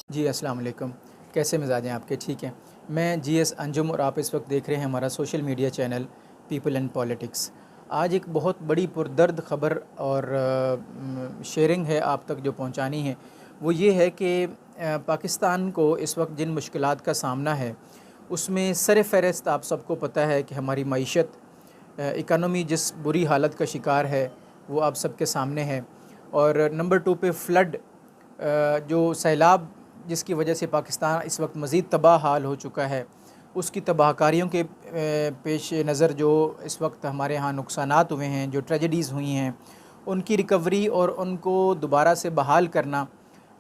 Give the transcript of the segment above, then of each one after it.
जी, अस्सलाम वालेकुम। कैसे मिज़ाज हैं आपके? ठीक हैं। मैं जीएस अंजुम और आप इस वक्त देख रहे हैं हमारा social media channel people and politics. आज एक बहुत बड़ी पुरदर्द ख़बर और शेयरिंग है आप तक जो पहुंचानी है, वो ये है कि पाकिस्तान को इस वक्त जिन मुश्किलात का सामना है, उसमें सर-फ़हरिस्त आप सबको पता है कि हमारी मईशत, इकॉनमी जिस बुरी हालत का शिकार है, वो आप सबके सामने है। और नंबर 2 पे फ्लड, जो सैलाब जिसकी वजह से पाकिस्तान इस वक्त मज़ीद तबाह हाल हो चुका है, उसकी तबाहकारियों के पेश नज़र जो इस वक्त हमारे यहाँ नुकसानात हुए हैं, जो ट्रेजेडीज़ हुई हैं, उनकी रिकवरी और उनको दोबारा से बहाल करना,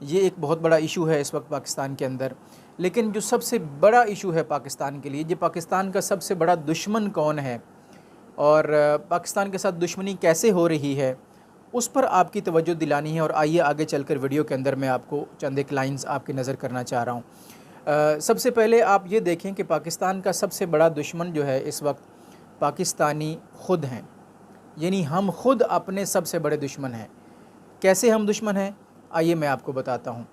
ये एक बहुत बड़ा इशू है इस वक्त पाकिस्तान के अंदर। लेकिन जो सबसे बड़ा इशू है पाकिस्तान के लिए, ये पाकिस्तान का सबसे बड़ा दुश्मन कौन है और पाकिस्तान के साथ दुश्मनी कैसे हो रही है, उस पर आपकी तवज्जो दिलानी है। और आइए आगे चलकर वीडियो के अंदर मैं आपको चंद एक लाइन्स आपकी नज़र करना चाह रहा हूँ। सबसे पहले आप ये देखें कि पाकिस्तान का सबसे बड़ा दुश्मन जो है इस वक्त पाकिस्तानी ख़ुद हैं, यानी हम ख़ुद अपने सबसे बड़े दुश्मन हैं। कैसे हम दुश्मन हैं, आइए मैं आपको बताता हूँ।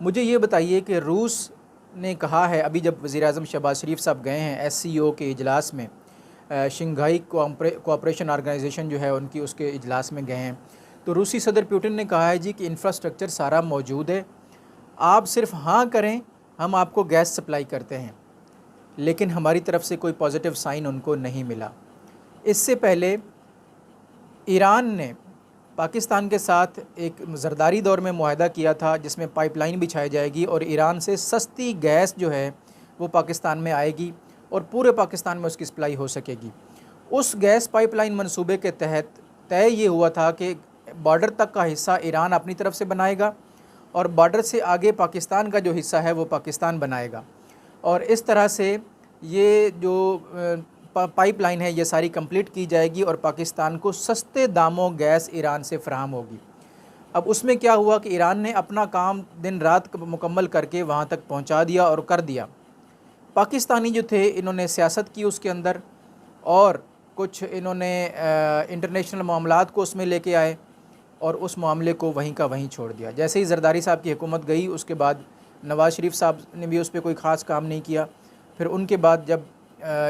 मुझे ये बताइए कि रूस ने कहा है, अभी जब वज़ीर-ए-आज़म शहबाज शरीफ साहब गए हैं SCO के इजलास में, शंघाई कोऑपरेशन ऑर्गेनाइजेशन जो है उनकी, उसके इजलास में गए हैं, तो रूसी सदर पुतिन ने कहा है जी कि इंफ्रास्ट्रक्चर सारा मौजूद है, आप सिर्फ हाँ करें, हम आपको गैस सप्लाई करते हैं। लेकिन हमारी तरफ से कोई पॉजिटिव साइन उनको नहीं मिला। इससे पहले ईरान ने पाकिस्तान के साथ एक ज़रदारी दौर में मुआहदा किया था, जिसमें पाइपलाइन बिछाई जाएगी और ईरान से सस्ती गैस जो है वो पाकिस्तान में आएगी और पूरे पाकिस्तान में उसकी सप्लाई हो सकेगी। उस गैस पाइपलाइन मंसूबे के तहत तय ये हुआ था कि बॉर्डर तक का हिस्सा ईरान अपनी तरफ से बनाएगा और बॉर्डर से आगे पाकिस्तान का जो हिस्सा है वो पाकिस्तान बनाएगा। और इस तरह से ये जो पाइपलाइन है ये सारी कंप्लीट की जाएगी और पाकिस्तान को सस्ते दामों गैस ईरान से फ़राहम होगी। अब उसमें क्या हुआ कि ईरान ने अपना काम दिन रात मुकम्मल करके वहाँ तक पहुँचा दिया और कर दिया। पाकिस्तानी जो थे, इन्होंने सियासत की उसके अंदर और कुछ इन्होंने इंटरनेशनल मामलात को उसमें लेके आए और उस मामले को वहीं का वहीं छोड़ दिया। जैसे ही ज़रदारी साहब की हुकूमत गई, उसके बाद नवाज़ शरीफ साहब ने भी उस पर कोई ख़ास काम नहीं किया। फिर उनके बाद जब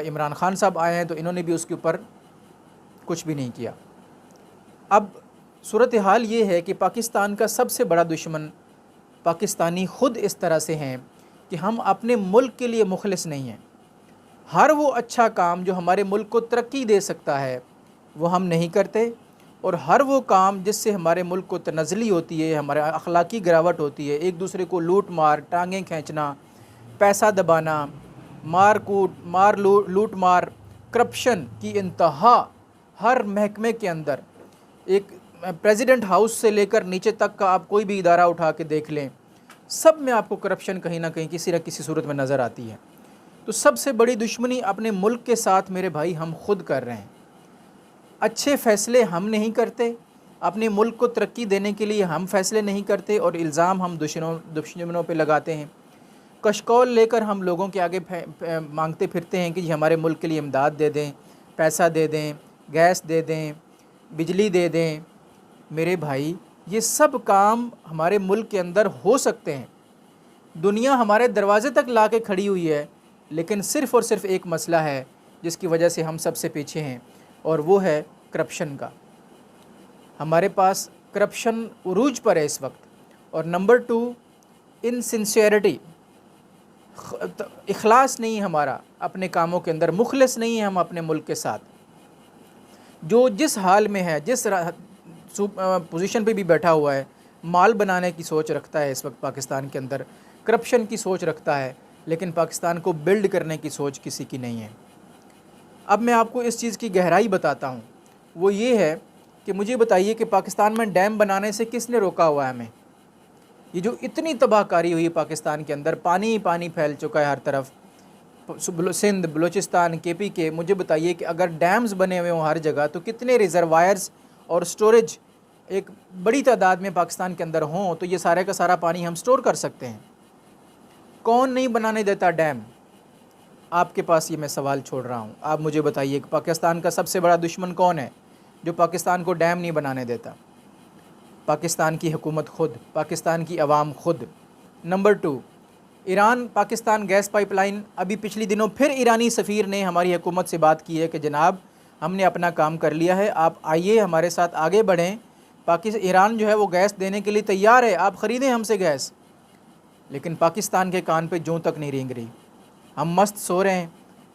इमरान ख़ान साहब आए हैं तो इन्होंने भी उसके ऊपर कुछ भी नहीं किया। अब सूरत हाल ये है कि पाकिस्तान का सबसे बड़ा दुश्मन पाकिस्तानी ख़ुद इस तरह से हैं कि हम अपने मुल्क के लिए मुखलिस नहीं हैं। हर वो अच्छा काम जो हमारे मुल्क को तरक्की दे सकता है वो हम नहीं करते, और हर वो काम जिससे हमारे मुल्क को तनज़ली होती है, हमारे अखलाकी गिरावट होती है, एक दूसरे को लूट मार, टांगें खींचना, पैसा दबाना, लूट मार, करप्शन की इंतहा हर महकमे के अंदर, एक प्रेसिडेंट हाउस से लेकर नीचे तक का आप कोई भी इदारा उठा के देख लें, सब में आपको करप्शन कहीं ना कहीं किसी न किसी सूरत में नज़र आती है। तो सबसे बड़ी दुश्मनी अपने मुल्क के साथ मेरे भाई हम खुद कर रहे हैं। अच्छे फ़ैसले हम नहीं करते, अपने मुल्क को तरक्की देने के लिए हम फ़ैसले नहीं करते और इल्ज़ाम हम दुश्मनों पे लगाते हैं। कशकौल लेकर हम लोगों के आगे मांगते फिरते हैं कि जी हमारे मुल्क के लिए इमदाद दे दें, पैसा दे दें, गैस दे दें, बिजली दे दें। मेरे भाई, ये सब काम हमारे मुल्क के अंदर हो सकते हैं। दुनिया हमारे दरवाज़े तक ला के खड़ी हुई है, लेकिन सिर्फ़ और सिर्फ एक मसला है जिसकी वजह से हम सबसे पीछे हैं, और वो है करप्शन का। हमारे पास करप्शन उरूज पर है इस वक्त। और नंबर 2, इनसिंसियरिटी, इखलास नहीं हमारा अपने कामों के अंदर, मुखलिस नहीं है हम अपने मुल्क के साथ। जो जिस हाल में है, जिस पोजीशन पे भी बैठा हुआ है, माल बनाने की सोच रखता है इस वक्त पाकिस्तान के अंदर, करप्शन की सोच रखता है, लेकिन पाकिस्तान को बिल्ड करने की सोच किसी की नहीं है। अब मैं आपको इस चीज़ की गहराई बताता हूँ। वो ये है कि मुझे बताइए कि पाकिस्तान में डैम बनाने से किसने रोका हुआ है हमें? ये जो इतनी तबाहकारी हुई पाकिस्तान के अंदर, पानी ही पानी फैल चुका है हर तरफ, सिंध, बलूचिस्तान, KPK, मुझे बताइए कि अगर डैम्स बने हुए हों हर जगह, तो कितने रिजर्वायर्स और स्टोरेज एक बड़ी तादाद में पाकिस्तान के अंदर हों, तो ये सारे का सारा पानी हम स्टोर कर सकते हैं। कौन नहीं बनाने देता डैम? आपके पास ये मैं सवाल छोड़ रहा हूँ, आप मुझे बताइए कि पाकिस्तान का सबसे बड़ा दुश्मन कौन है जो पाकिस्तान को डैम नहीं बनाने देता? पाकिस्तान की हुकूमत ख़ुद, पाकिस्तान की आवाम ख़ुद। Number 2, Iran Pakistan gas pipeline, अभी पिछले दिनों फिर ईरानी सफ़ीर ने हमारी हुकूमत से बात की है कि जनाब हमने अपना काम कर लिया है, आप आइए हमारे साथ आगे बढ़ें। ईरान जो है वो गैस देने के लिए तैयार है, आप ख़रीदें हमसे गैस। लेकिन पाकिस्तान के कान पे जूं तक नहीं रेंग रही। हम मस्त सो रहे हैं,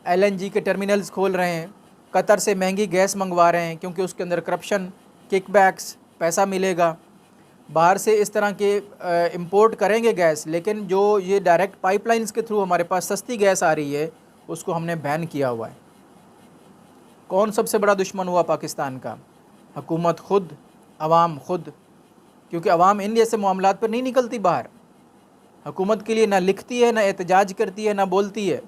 LNG के टर्मिनल्स खोल रहे हैं, कतर से महंगी गैस मंगवा रहे हैं क्योंकि उसके अंदर करप्शन, किकबैक्स, पैसा मिलेगा। बाहर से इस तरह के इंपोर्ट करेंगे गैस, लेकिन जो ये डायरेक्ट पाइपलाइंस के थ्रू हमारे पास सस्ती गैस आ रही है उसको हमने बैन किया हुआ है। कौन सबसे बड़ा दुश्मन हुआ पाकिस्तान का? हुकूमत खुद, अवाम खुद, क्योंकि अवाम इन जैसे मामलात पर नहीं निकलती बाहर। हुकूमत के लिए ना लिखती है, ना एहतजाज करती है, ना बोलती है।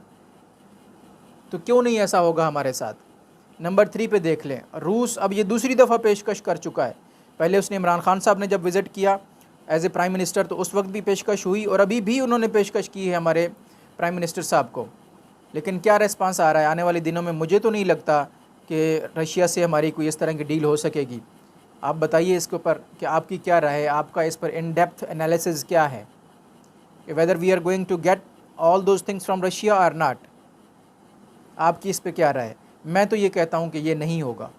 तो क्यों नहीं ऐसा होगा हमारे साथ? नंबर 3 पे देख लें, रूस अब ये दूसरी दफ़ा पेशकश कर चुका है। पहले उसने इमरान खान साहब ने जब विज़िट किया एज ए प्राइम मिनिस्टर तो उस वक्त भी पेशकश हुई, और अभी भी उन्होंने पेशकश की है हमारे प्राइम मिनिस्टर साहब को। लेकिन क्या रिस्पांस आ रहा है? आने वाले दिनों में मुझे तो नहीं लगता कि रशिया से हमारी कोई इस तरह की डील हो सकेगी। आप बताइए इसके ऊपर कि आपकी क्या राय है, आपका इस पर इन डेप्थ एनालिसिस क्या है, whether we are going to get all those things from Russia or not. आपकी इस पर क्या राय है? मैं तो ये कहता हूँ कि ये नहीं होगा,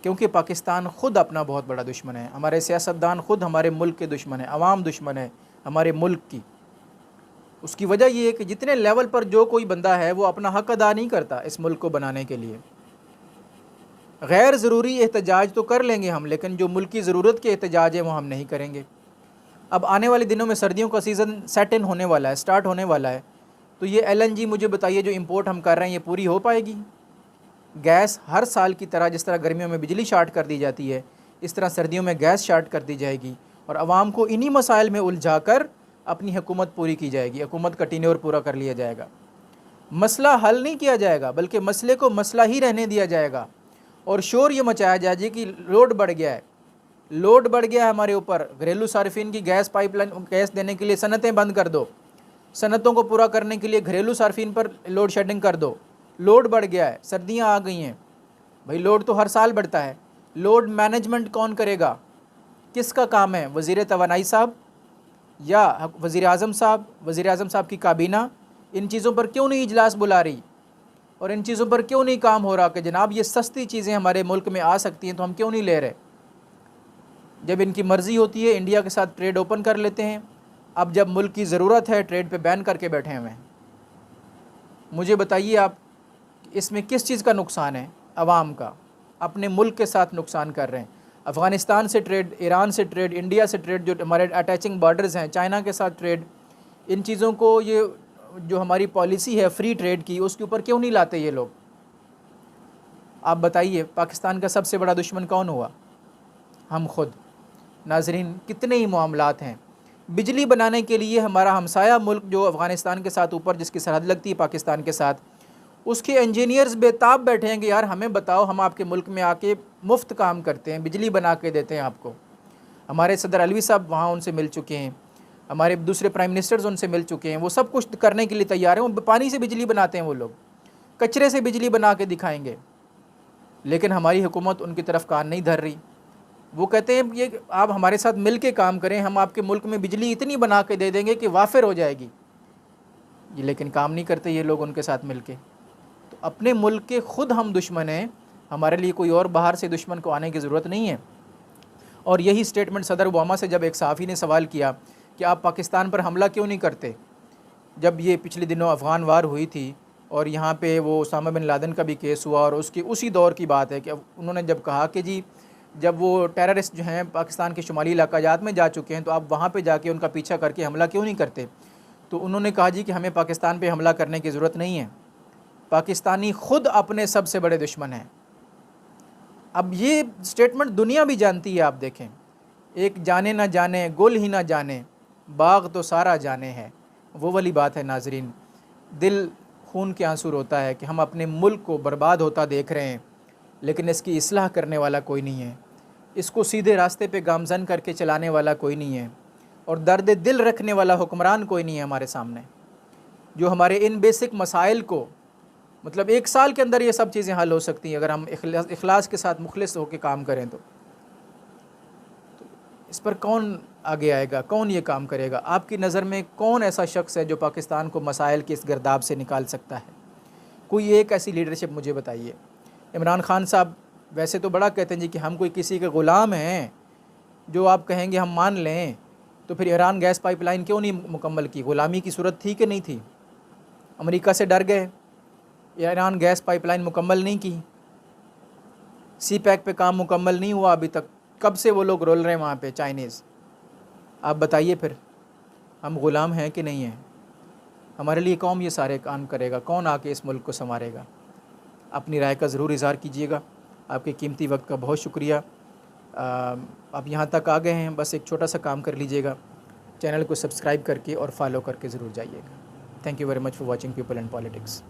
क्योंकि पाकिस्तान ख़ुद अपना बहुत बड़ा दुश्मन है। हमारे सियासतदान ख़ुद हमारे मुल्क के दुश्मन है, अवाम दुश्मन है हमारे मुल्क की। उसकी वजह ये है कि जितने लेवल पर जो कोई बंदा है वो अपना हक़ अदा नहीं करता इस मुल्क को बनाने के लिए। गैर ज़रूरी एहतजाज तो कर लेंगे हम, लेकिन जो मुल्क की ज़रूरत के एहतजाज है वो हम नहीं करेंगे। अब आने वाले दिनों में सर्दियों का सीज़न सेट इन होने वाला है, स्टार्ट होने वाला है, तो ये LNG मुझे बताइए जो इंपोर्ट हम कर रहे हैं ये पूरी हो पाएगी? गैस हर साल की तरह, जिस तरह गर्मियों में बिजली शार्ट कर दी जाती है, इस तरह सर्दियों में गैस शार्ट कर दी जाएगी और आवाम को इन्हीं मसाइल में उलझा कर अपनी हुकूमत पूरी की जाएगी, हुकूमत का टेन्योर पूरा कर लिया जाएगा। मसला हल नहीं किया जाएगा, बल्कि मसले को मसला ही रहने दिया जाएगा और शोर ये मचाया जाए कि लोड बढ़ गया है, लोड बढ़ गया है हमारे ऊपर। घरेलू सार्फिन की गैस पाइपलाइन गैस देने के लिए सनतें बंद कर दो, सनतों को पूरा करने के लिए घरेलू सार्फिन पर लोड शेडिंग कर दो। लोड बढ़ गया है, सर्दियां आ गई हैं भाई, लोड तो हर साल बढ़ता है। लोड मैनेजमेंट कौन करेगा? किसका काम है? वज़ीर तवानाई साहब या वज़ीर आज़म साहब, वज़ीर आज़म साहब की काबीना इन चीज़ों पर क्यों नहीं इजलास बुला रही और इन चीज़ों पर क्यों नहीं काम हो रहा कि जनाब ये सस्ती चीज़ें हमारे मुल्क में आ सकती हैं तो हम क्यों नहीं ले रहे? जब इनकी मर्ज़ी होती है इंडिया के साथ ट्रेड ओपन कर लेते हैं, अब जब मुल्क की ज़रूरत है ट्रेड पे बैन करके बैठे हुए हैं। मुझे बताइए आप, इसमें किस चीज़ का नुकसान है? अवाम का, अपने मुल्क के साथ नुकसान कर रहे हैं। अफ़गानिस्तान से ट्रेड, ईरान से ट्रेड, इंडिया से ट्रेड, जो हमारे अटैचिंग बॉर्डर्स हैं, चाइना के साथ ट्रेड, इन चीज़ों को ये जो हमारी पॉलिसी है फ्री ट्रेड की, उसके ऊपर क्यों नहीं लाते ये लोग? आप बताइए, पाकिस्तान का सबसे बड़ा दुश्मन कौन हुआ? हम खुद। नाज़रीन, कितने ही मामलात हैं। बिजली बनाने के लिए हमारा हमसाया मुल्क जो अफ़गानिस्तान के साथ ऊपर जिसकी सरहद लगती है पाकिस्तान के साथ, उसके इंजीनियर्स बेताब बैठे हैं कि यार हमें बताओ, हम आपके मुल्क में आके मुफ्त काम करते हैं, बिजली बना के देते हैं आपको। हमारे सदर अलवी साहब वहाँ उनसे मिल चुके हैं, हमारे दूसरे प्राइम मिनिस्टर्स उनसे मिल चुके हैं, वो सब कुछ करने के लिए तैयार हैं। वो पानी से बिजली बनाते हैं, वो लोग कचरे से बिजली बना के दिखाएंगे, लेकिन हमारी हुकूमत उनकी तरफ कान नहीं धर रही। वो कहते हैं ये आप हमारे साथ मिल के काम करें, हम आपके मुल्क में बिजली इतनी बना के दे देंगे कि वाफिर हो जाएगी। ये लेकिन काम नहीं करते ये लोग उनके साथ मिल के। तो अपने मुल्क के ख़ुद हम दुश्मन हैं, हमारे लिए कोई और बाहर से दुश्मन को आने की ज़रूरत नहीं है। और यही स्टेटमेंट सदर ओबामा से जब एक सहाफ़ी ने सवाल किया कि आप पाकिस्तान पर हमला क्यों नहीं करते, जब ये पिछले दिनों अफ़गान वार हुई थी और यहाँ पे वो उसामा बिन लादेन का भी केस हुआ, और उसकी उसी दौर की बात है कि उन्होंने जब कहा कि जी जब वो टेररिस्ट जो हैं पाकिस्तान के शुमाली इलाकाजात में जा चुके हैं तो आप वहाँ पे जाके उनका पीछा करके हमला क्यों नहीं करते? तो उन्होंने कहा जी कि हमें पाकिस्तान पे हमला करने की ज़रूरत नहीं है, पाकिस्तानी ख़ुद अपने सबसे बड़े दुश्मन हैं। अब ये स्टेटमेंट दुनिया भी जानती है। आप देखें, एक जाने ना जाने गुल ही ना जाने, बाग तो सारा जाने है, वो वाली बात है। नाजरीन, दिल खून के आंसू रोता है कि हम अपने मुल्क को बर्बाद होता देख रहे हैं, लेकिन इसकी इस्लाह करने वाला कोई नहीं है, इसको सीधे रास्ते पे गामज़न करके चलाने वाला कोई नहीं है, और दर्द दिल रखने वाला हुक्मरान कोई नहीं है हमारे सामने, जो हमारे इन बेसिक मसाइल को, मतलब 1 साल के अंदर ये सब चीज़ें हल हो सकती हैं अगर हम इखलास के साथ मुखलिस होकर काम करें। तो इस पर कौन आगे आएगा, कौन ये काम करेगा? आपकी नज़र में कौन ऐसा शख्स है जो पाकिस्तान को मसाइल के इस गर्दाब से निकाल सकता है? कोई एक ऐसी लीडरशिप मुझे बताइए। इमरान खान साहब वैसे तो बड़ा कहते हैं जी कि हम कोई किसी के ग़ुलाम हैं, जो आप कहेंगे हम मान लें, तो फिर ईरान गैस पाइपलाइन क्यों नहीं मुकम्मल की? ग़ुलामी की सूरत थी कि नहीं थी? अमेरिका से डर गए, ईरान गैस पाइपलाइन मुकम्मल नहीं की, सी पैक पे काम मुकम्मल नहीं हुआ अभी तक। कब से वो लोग रोल रहे हैं वहाँ पे चाइनीज़? आप बताइए फिर हम ग़ुलाम हैं कि नहीं हैं? हमारे लिए कौन ये सारे काम करेगा? कौन आके इस मुल्क को संवारेगा? अपनी राय का ज़रूर इज़हार कीजिएगा। आपके कीमती वक्त का बहुत शुक्रिया। आप यहाँ तक आ गए हैं, बस एक छोटा सा काम कर लीजिएगा, चैनल को सब्सक्राइब करके और फॉलो करके ज़रूर जाइएगा। Thank you very much for watching people and politics.